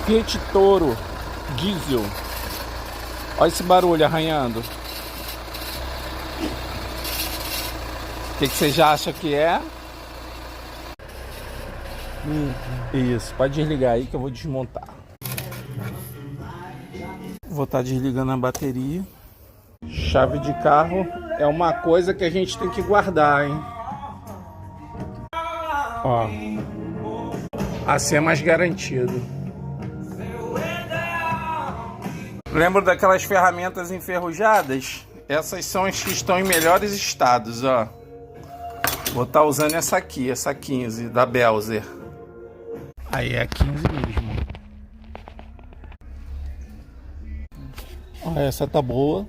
Fiat Toro diesel. Olha esse barulho arranhando. O que você já acha que é? Isso, pode desligar aí que eu vou desmontar. Vou estar desligando a bateria. Chave de carro é uma coisa que a gente tem que guardar, hein? Ó, assim é mais garantido. Lembra daquelas ferramentas enferrujadas? Essas são as que estão em melhores estados, ó. Vou estar usando essa aqui, essa 15 da Belzer. Aí é a 15 mesmo. Ó, essa tá boa.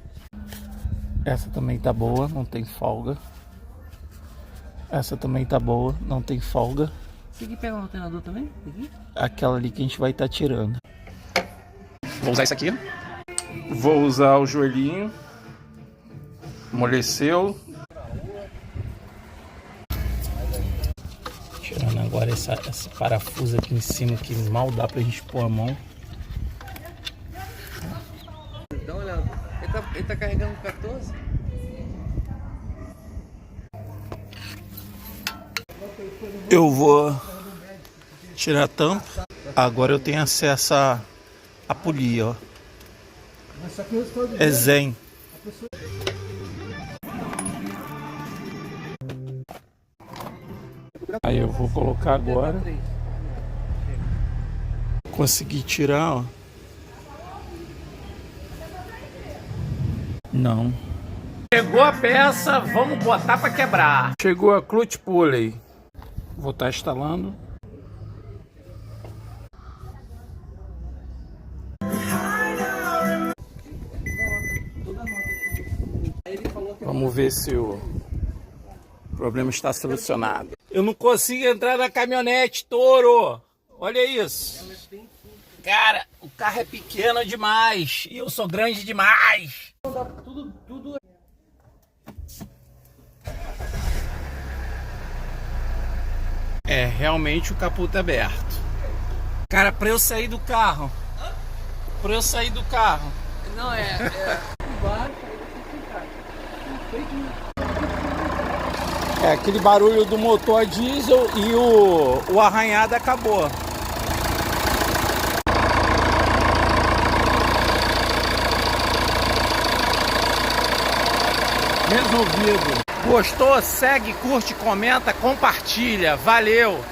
Essa também tá boa, não tem folga. Essa também tá boa, não tem folga. Você aqui pega o alternador também? Aqui? Aquela ali que a gente vai estar tirando. Vou usar isso aqui. Vou usar o joelhinho. Amoleceu. Tirando agora esse parafuso aqui em cima que mal dá pra gente pôr a mão. Dá uma olhada. Ele tá carregando 14? Eu vou tirar a tampa. Agora eu tenho acesso a polia, ó. É zen. Aí eu vou colocar agora. Consegui tirar, ó. Não. Chegou a peça, vamos botar para quebrar. Chegou a clutch pulley. Vou estar instalando. Vamos ver se o problema está solucionado. Eu não consigo entrar na caminhonete, Toro. Olha isso. Cara, o carro é pequeno demais e eu sou grande demais. Tudo. É, realmente o capô tá aberto. Cara, pra eu sair do carro. Não, É aquele barulho do motor a diesel e o arranhado acabou. Resolvido. Gostou? Segue, curte, comenta, compartilha. Valeu!